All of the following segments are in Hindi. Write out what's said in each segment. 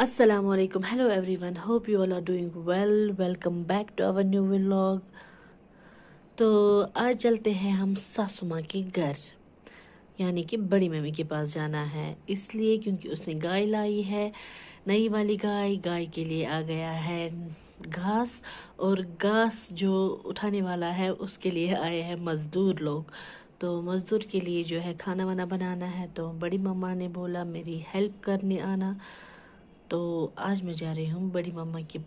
Assalamualaikum. Hello everyone. Hope you all are doing well. Welcome back to our new vlog. तो आज चलते हैं हम सासू माँ के घर, यानी कि बड़ी मम्मी के पास जाना है। इसलिए क्योंकि उसने गाय लाई है, नई वाली गाय। गाय के लिए आ गया है घास, और घास जो उठाने वाला है उसके लिए आए हैं मज़दूर लोग। तो मज़दूर के लिए जो है खाना वाना बनाना है, तो बड़ी मम्मा ने बोला मेरी हेल्प करने आना। तो आज मैं जा रही हूँ बड़ी मम्मा के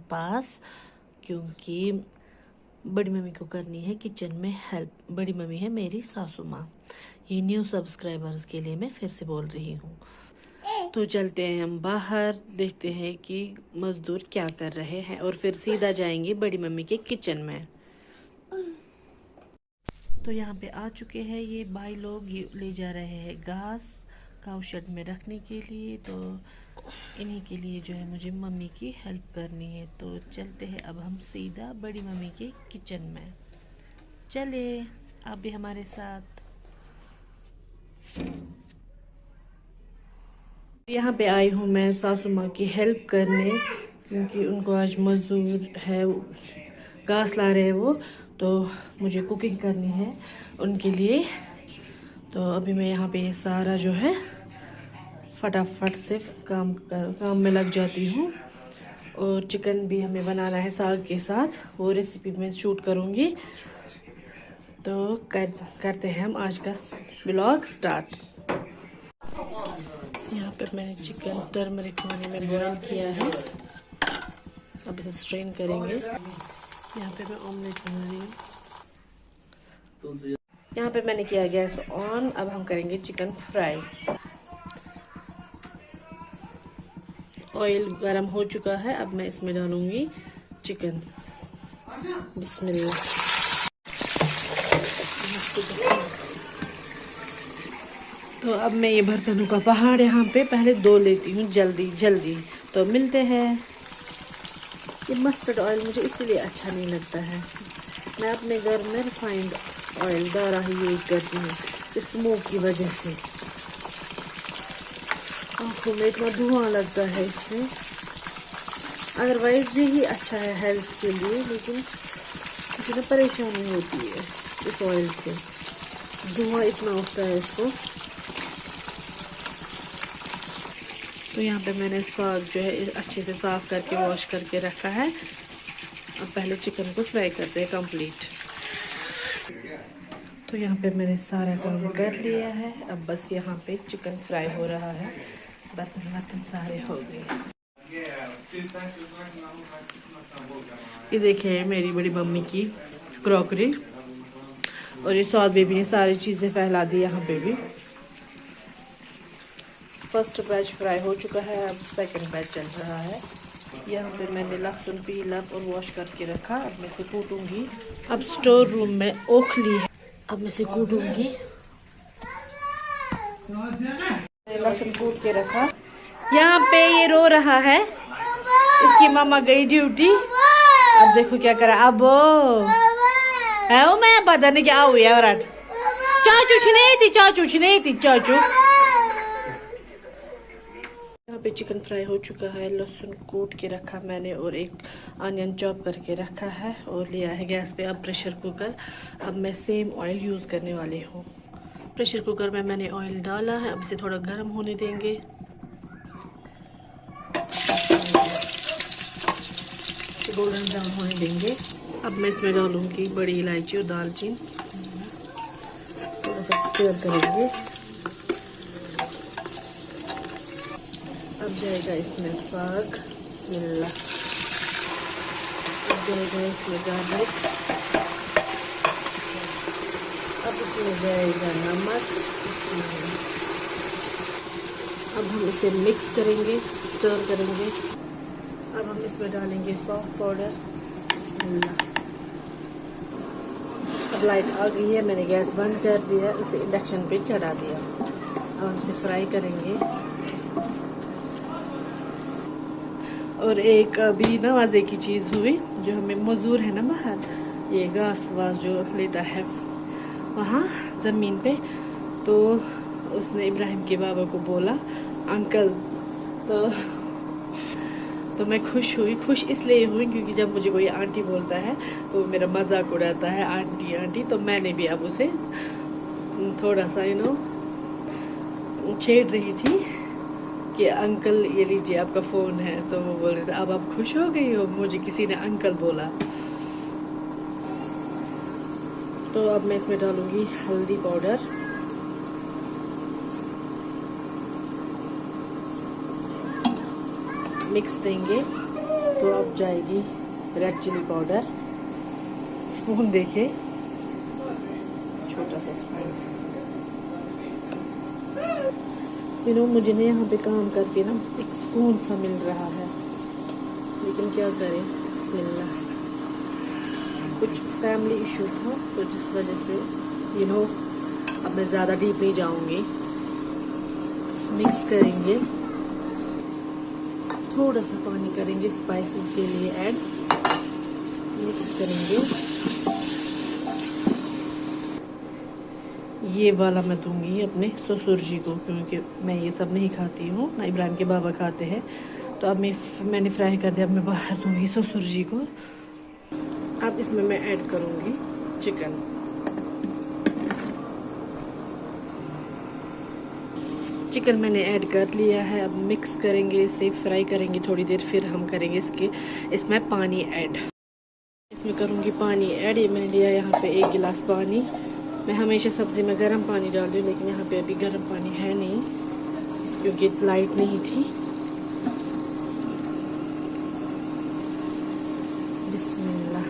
पास, क्योंकि बड़ी मम्मी को करनी है किचन में हेल्प। बड़ी मम्मी है मेरी सासू माँ। ये न्यू सब्सक्राइबर्स के लिए मैं फिर से बोल रही हूँ। तो चलते हैं हम बाहर, देखते हैं कि मज़दूर क्या कर रहे हैं, और फिर सीधा जाएंगे बड़ी मम्मी के किचन में। तो यहाँ पे आ चुके हैं ये भाई लोग, ये ले जा रहे हैं घास काऊ शेड में रखने के लिए। तो इन्हीं के लिए जो है मुझे मम्मी की हेल्प करनी है। तो चलते हैं अब हम सीधा बड़ी मम्मी के किचन में। चले आप भी हमारे साथ। यहाँ पे आई हूँ मैं सासू माँ की हेल्प करने, क्योंकि उनको आज मजदूर है, घास ला रहे हैं वो, तो मुझे कुकिंग करनी है उनके लिए। तो अभी मैं यहाँ पे सारा जो है फटाफट से काम में लग जाती हूँ। और चिकन भी हमें बनाना है साग के साथ, वो रेसिपी मैं शूट करूँगी। तो करते हैं हम आज का व्लॉग स्टार्ट। यहाँ पे मैंने चिकन टर्मरिक पानी में बॉईल किया है, अब इसे स्ट्रेन करेंगे। यहाँ पे मैं ऑमलेट बना रही हूँ। यहाँ पे मैंने किया गैस ऑन, अब हम करेंगे चिकन फ्राई। ऑयल गरम हो चुका है, अब मैं इसमें डालूंगी चिकन। बिस्मिल्लाह। तो अब मैं ये बर्तनों का पहाड़ यहाँ पे पहले धो लेती हूँ जल्दी जल्दी। तो मिलते हैं। ये मस्टर्ड ऑयल मुझे इसलिए अच्छा नहीं लगता है। मैं अपने घर में रिफाइंड ऑयल दारा ही यूज़ करती हूँ, स्मोक की वजह से आँखों में इतना धुआं लगता है इससे। अदरवाइज यही अच्छा है हेल्थ के लिए, लेकिन मुझे ना परेशानी होती है इस ऑयल से, धुआं इतना उठता है इसको। तो यहाँ पे मैंने साग जो है अच्छे से साफ़ करके वॉश करके रखा है। अब पहले चिकन को फ्राई करते हैं कंप्लीट। तो यहाँ पे मैंने सारा काम कर लिया है, अब बस यहाँ पे चिकन फ्राई हो रहा है। बर्तन सारे हो गए। ये देखिए मेरी बड़ी मम्मी की क्रॉकरी, और ये सौद बेबी ने सारी चीज़ें फैला दी यहाँ पे भी। फर्स्ट बैच फ्राई हो चुका है, अब सेकंड बैच चल रहा है। यहाँ पे मैंने लहसुन पीला और वॉश करके रखा, अब मैं इसे कूटूंगी। अब स्टोर रूम में ओखली है, अब मैं इसे कूटूंगी। लहसुन कूट के रखा। यहाँ पे ये रो रहा है, इसकी मामा गई ड्यूटी। अब देखो क्या करा। अब है वो, मैं पता नहीं क्या हुई है। और चाचू नहीं थी चाचू। यहाँ पे चिकन फ्राई हो चुका है, लहसुन कूट के रखा मैंने, और एक अनियन चॉप करके रखा है, और लिया है गैस पे अब प्रेशर कुकर। अब मैं सेम ऑयल यूज़ करने वाली हूँ। प्रेशर कुकर में मैंने ऑयल डाला है, अब इसे थोड़ा गर्म होने देंगे। गोल्डन ब्राउन होने देंगे। अब मैं इसमें डालूंगी बड़ी इलायची और दालचीनी, थोड़ा सा स्टर करेंगे। अब जाएगा इसमें साग, बिस्मिल्लाह। अब जाएगा इसमें गार्लिक, अब इसमें जाएगा नमक। अब हम इसे मिक्स करेंगे, स्टर करेंगे। अब हम इसमें डालेंगे सॉफ्ट पाउडर। अब लाइट आ गई है, मैंने गैस बंद कर दिया, इसे इंडक्शन पे चढ़ा दिया। अब हम इसे फ्राई करेंगे। और एक अभी ना मज़े की चीज़ हुई, जो हमें मज़दूर है ना बाहर, ये घास वास जो लेता है वहाँ ज़मीन पे, तो उसने इब्राहिम के बाबा को बोला अंकल, तो तो मैं खुश इसलिए हुई क्योंकि जब मुझे कोई आंटी बोलता है तो मेरा मजाक उड़ाता है आंटी आंटी, तो मैंने भी अब उसे थोड़ा सा छेड़ रही थी कि अंकल ये लीजिए आपका फ़ोन है। तो वो बोल रहे थे अब आप खुश हो गई हो, मुझे किसी ने अंकल बोला। तो अब मैं इसमें डालूंगी हल्दी पाउडर, मिक्स देंगे। तो अब जाएगी रेड चिली पाउडर, स्पून देखिए छोटा सा स्पून। मुझे ना यहाँ पे काम करके ना एक सुकून सा मिल रहा है, लेकिन क्या करें, बिस्मिल्लाह। कुछ फैमिली इशू था तो जिस वजह से अब मैं ज़्यादा डीप नहीं जाऊँगी। मिक्स करेंगे, थोड़ा सा पानी करेंगे स्पाइसेस के लिए ऐड, मिक्स करेंगे। ये वाला मैं दूंगी अपने ससुर जी को, क्योंकि मैं ये सब नहीं खाती हूँ, ना इब्राहिम के बाबा खाते हैं। तो अब मैंने फ्राई कर दिया, अब मैं बाहर दूंगी ससुर जी को। अब इसमें मैं ऐड करूँगी चिकन। चिकन मैंने ऐड कर लिया है। अब मिक्स करेंगे, इसे फ्राई करेंगे थोड़ी देर, फिर हम करेंगे इसमें पानी ऐड। इसमें करूँगी पानी ऐड। ये मैंने लिया यहाँ पे 1 गिलास पानी। मैं हमेशा सब्ज़ी में गर्म पानी डालती हूँ, लेकिन यहाँ पे अभी गर्म पानी है नहीं क्योंकि लाइट नहीं थी। बिस्मिल्लाह।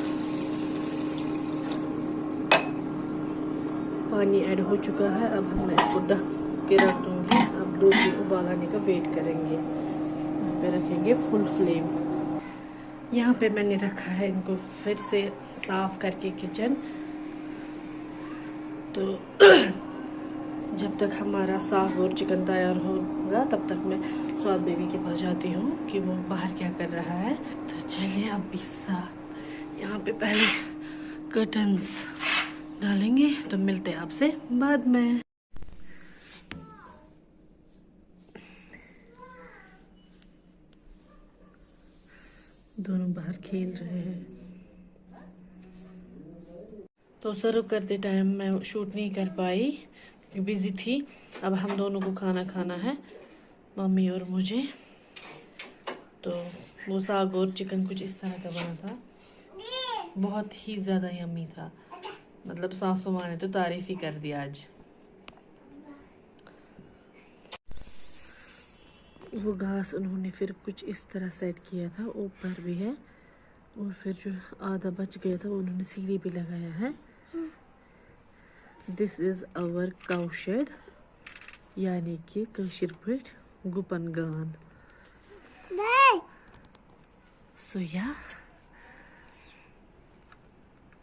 पानी ऐड हो चुका है। अब मैं इसको ढक के रख दूँगी। अब 2-3 उबाल आने का वेट करेंगे। यहाँ पे रखेंगे फुल फ्लेम। यहाँ पे मैंने रखा है इनको फिर से साफ़ करके किचन। तो जब तक हमारा साग और चिकन तैयार होगा तब तक मैं स्वाद बेबी के पास जाती हूँ कि वो बाहर क्या कर रहा है। तो चलिए अब पिज्ज़ा, यहाँ पे पहले कर्टन्स डालेंगे। तो मिलते हैं आपसे बाद में। दोनों बाहर खेल रहे हैं। तो सर्व करते टाइम मैं शूट नहीं कर पाई क्योंकि बिजी थी। अब हम दोनों को खाना है, मम्मी और मुझे। तो वो साग और चिकन कुछ इस तरह का बना था, बहुत ही ज़्यादा यम्मी था। मतलब सासू माँ ने तो तारीफ ही कर दिया आज। वो घास उन्होंने फिर कुछ इस तरह सेट किया था, ऊपर भी है और फिर जो आधा बच गया था वो उन्होंने सीढ़ी भी लगाया है। This is our cow shed, यानी कि कशीर पट गुपन गान। सो या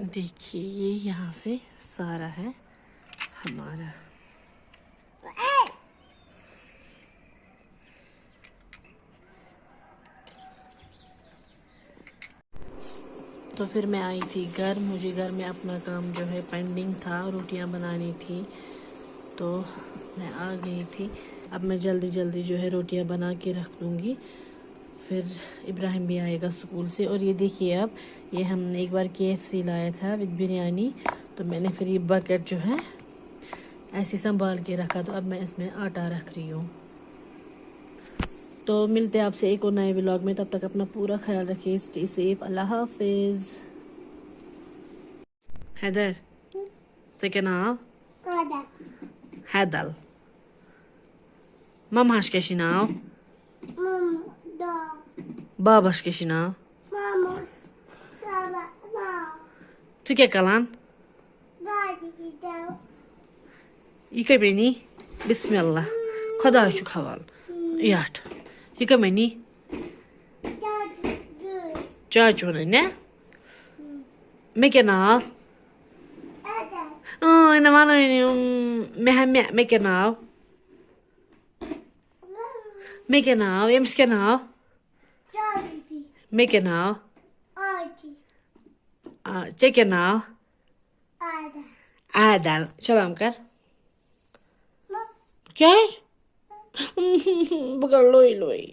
देखिए, ये यहाँ से सारा है हमारा। तो फिर मैं आई थी घर। मुझे घर में अपना काम जो है पेंडिंग था, रोटियां बनानी थी, तो मैं आ गई थी। अब मैं जल्दी जल्दी जो है रोटियां बना के रख लूँगी, फिर इब्राहिम भी आएगा स्कूल से। और ये देखिए, अब ये हमने एक बार KFC लाया था विद बिरयानी, तो मैंने फिर ये बकेट जो है ऐसे संभाल के रखा। तो अब मैं इसमें आटा रख रही हूँ। तो मिलते हैं आपसे एक और नए व्लॉग में। तब तक अपना पूरा ख्याल रखिए। Stay safe. अल्लाह हाफिज। हैदर से क्या नाम? हैदल। Mama's keši nav? Baba's keši nav? Tu क्या kalan? Yıka beni. Bismillah. खुदा şu kaval. Yat. Yıka beni. Çağçı ne? Mekenav. Ne var mekenav. Mekenav. Yemiş kenav. Mekenav. Çekenav. Adal. Salam कर. क्या है? बगल लोई लोई।